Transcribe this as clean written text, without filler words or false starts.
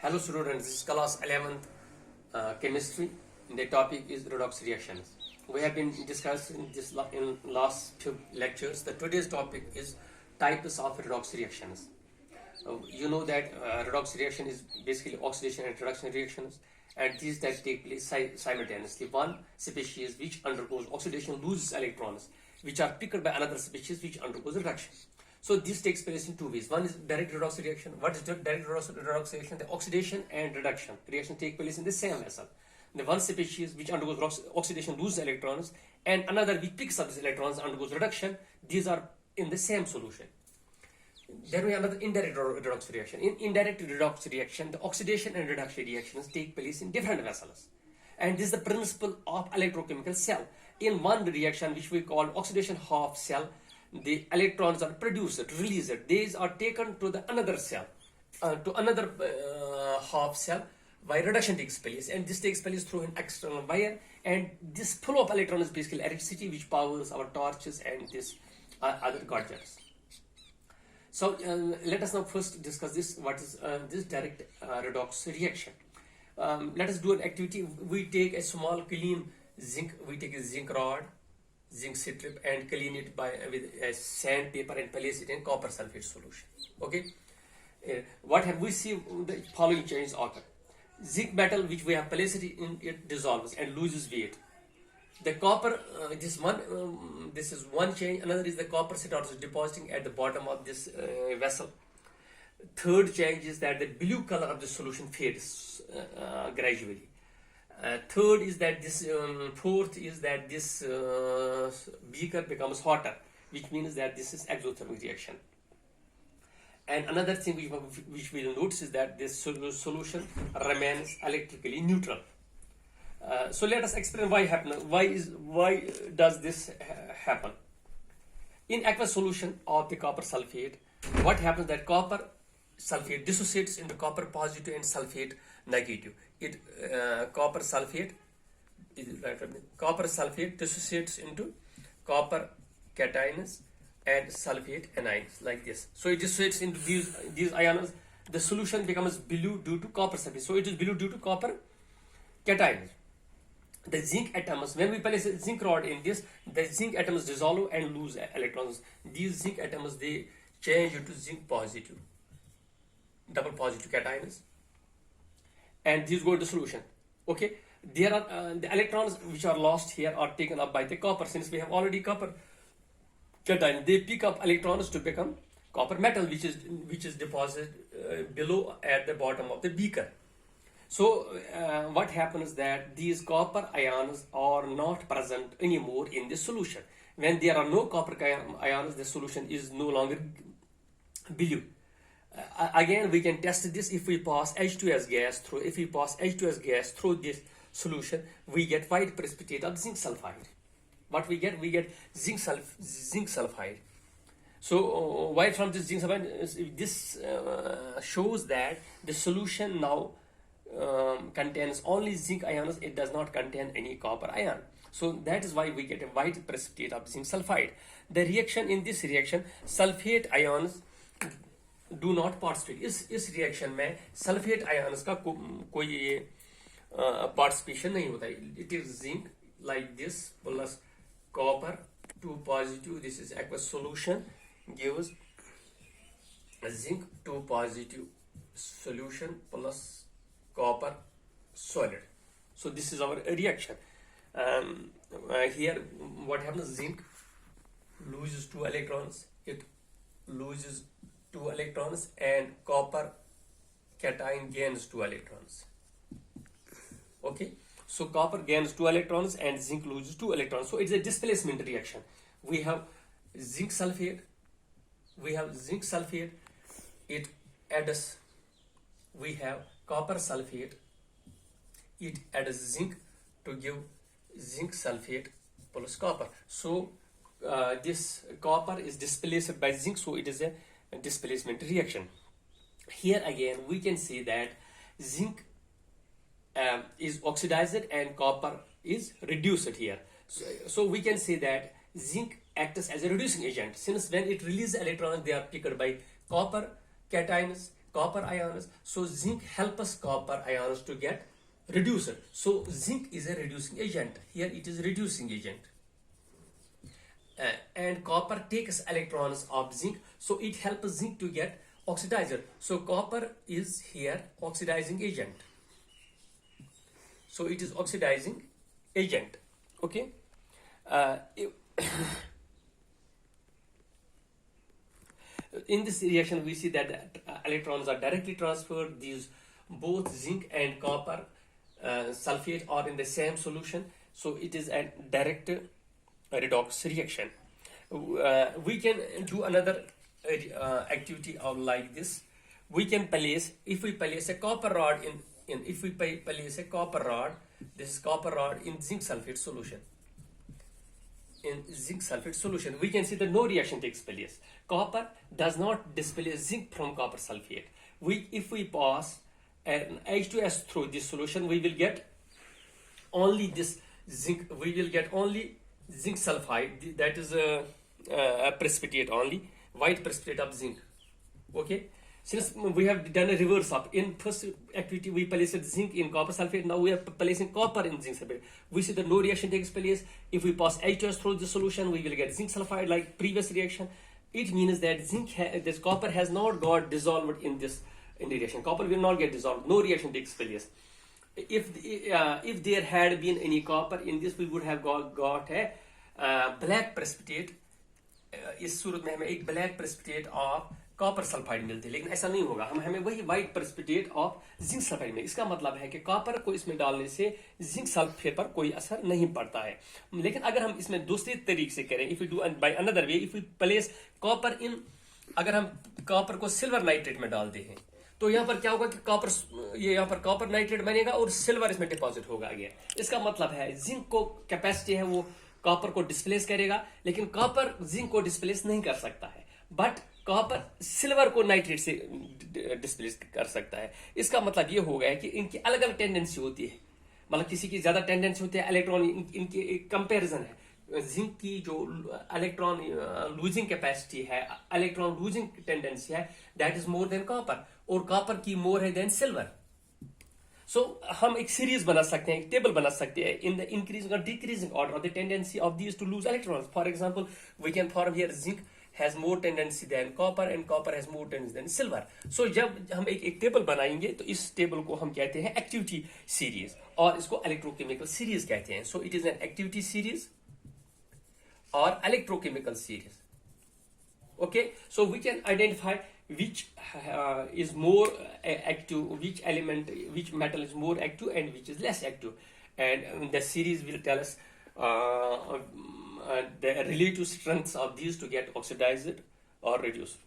Hello students, this is class 11th chemistry. The topic is redox reactions. We have been discussing this in last two lectures. The today's topic is types of redox reactions. You know that redox reaction is basically oxidation and reduction reactions, and these that take place simultaneously. One species which undergoes oxidation loses electrons, which are picked by another species which undergoes reduction. So this takes place in two ways. One is direct redox reaction. What is direct redox reaction? The oxidation and reduction reaction take place in the same vessel. The one species which undergoes oxidation loses electrons, and another which picks up these electrons undergoes reduction. These are in the same solution. Then we have another indirect redox reaction. In indirect redox reaction, the oxidation and reduction reactions take place in different vessels. And this is the principle of electrochemical cell. In one reaction, which we call oxidation half cell, the electrons are produced, released. These are taken to the another cell, to another half cell, where reduction takes place. And this takes place through an external wire. And this flow of electrons is basically electricity, which powers our torches and this other gadgets. So let us now first discuss this. What is this direct redox reaction? Let us do an activity. We take a small clean zinc. We take a zinc rod, zinc strip, and clean it with a sandpaper and place it in copper sulfate solution. Okay. What have we see? The following changes occur. Zinc metal, which we have placed it in, it dissolves and loses weight. The copper, this is one change. Another is the copper starts depositing at the bottom of this vessel. Third change is that the blue color of the solution fades gradually. Third is that this, fourth is that this beaker becomes hotter, which means that this is exothermic reaction. And another thing which we will notice is that this solution remains electrically neutral. So let us explain why happen. Why does this happen? In aqueous solution of the copper sulfate, what happens that copper sulfate dissociates into copper positive and sulfate negative. Copper sulfate dissociates into copper cations and sulfate anions like this. So it dissociates into these ions. The solution becomes blue due to copper sulfate. So it is blue due to copper cations. The zinc atoms, when we place a zinc rod in this, the zinc atoms dissolve and lose electrons. These zinc atoms, they change into zinc positive, double positive cations, and these go into solution. Okay, there are the electrons which are lost here are taken up by the copper. Since we have already copper cation, they pick up electrons to become copper metal, which is deposited below at the bottom of the beaker. So what happens is that these copper ions are not present anymore in the solution. When there are no copper ions, the solution is no longer blue. Again, we can test this if we pass H2S gas through. If we pass H2S gas through this solution, we get white precipitate of zinc sulfide. What we get? We get zinc sulfide. So white from this zinc sulfide, this shows that the solution now contains only zinc ions. It does not contain any copper ion. So that is why we get a white precipitate of zinc sulfide. The reaction in this reaction, sulfate ions do not participate. इस reaction में sulfate ions का कोई participation नहीं होता. It is zinc like this plus copper 2 positive. This is aqueous solution gives zinc 2 positive solution plus copper solid. So this is our reaction. Here what happens, zinc loses 2 electrons, it loses 2 electrons, and copper cation gains 2 electrons. Okay, so copper gains 2 electrons and zinc loses 2 electrons. So it's a displacement reaction. We have zinc sulfate, it adds, we have copper sulfate, it adds zinc to give zinc sulfate plus copper. So this copper is displaced by zinc, so it is a displacement reaction. Here again we can see that zinc is oxidized and copper is reduced here. So we can say that zinc acts as a reducing agent, since when it releases electrons, they are picked by copper cations. copper ions. So zinc help us copper ions to get reduced. So zinc is a reducing agent. Here it is reducing agent. And copper takes electrons of zinc, so it helps zinc to get oxidizer. So copper is here oxidizing agent. So it is oxidizing agent. Okay. In this reaction, we see that electrons are directly transferred. These both zinc and copper sulfate are in the same solution. So it is a direct redox reaction. We can do another activity of like this. We can place, if we place a copper rod if we place a copper rod, this is copper rod in zinc sulfate solution. In zinc sulfate solution, we can see that no reaction takes place. Copper does not displace zinc from copper sulfate. If we pass an H2S through this solution, we will get only this zinc. We will get only zinc sulfide. That is a precipitate only, white precipitate of zinc. Okay. Since we have done a reverse up, in first activity we placed zinc in copper sulfate, now we are placing copper in zinc sulfate. We see that no reaction takes place. If we pass H2S through the solution, we will get zinc sulfide like previous reaction. It means that this copper has not got dissolved in the reaction. Copper will not get dissolved. No reaction takes place. If there had been any copper in this, we would have got a black precipitate. इस सूरत में हमें एक black precipitate of copper sulphide मिलती है, लेकिन ऐसा नहीं होगा. हमें वही white precipitate of zinc sulphide में. इसका मतलब है कि कॉपर को इसमें डालने से जिंक सल्फेट पर कोई असर नहीं पड़ता है. लेकिन अगर हम इसमें दूसरे तरीके से करें, if you do by another way, if you place copper इन, अगर हम कॉपर को सिल्वर नाइट्रेट में डालते हैं तो यहाँ पर क्या होगा कि यहाँ पर कॉपर नाइट्रेट बनेगा और सिल्वर इसमें डिपॉजिट होगा अगेन. इसका मतलब है जिंक को कैपेसिटी है वो कॉपर को डिस्प्लेस करेगा, लेकिन कॉपर जिंक को डिस्प्लेस नहीं कर सकता है, बट कॉपर सिल्वर को नाइट्रेट से डिस्प्लेस कर सकता है. इसका मतलब ये हो गया है कि इनकी अलग अलग टेंडेंसी होती है. मतलब किसी की ज्यादा टेंडेंसी होती है इलेक्ट्रॉन, इनकी एक कंपेरिजन है. जिंक की जो इलेक्ट्रॉन लूजिंग कैपेसिटी है, इलेक्ट्रॉन लूजिंग टेंडेंसी है, that is more than copper, और कॉपर की मोर है देन सिल्वर. सो हम एक सीरीज बना सकते हैं, एक टेबल बना सकते हैं इन द इंक्रीजिंग और decreasing order of the tendency of these to lose electrons. For example, we can form here zinc has more tendency than copper and copper has more tendency than silver. So जब हम एक table बनाएंगे तो इस table को हम कहते हैं एक्टिविटी सीरीज, और इसको इलेक्ट्रोकेमिकल सीरीज कहते हैं. So it is an activity series और electrochemical series. Okay, so we can identify which is more active, which element, which metal is more active and which is less active, and the series will tell us the relative strengths of these to get oxidized or reduced.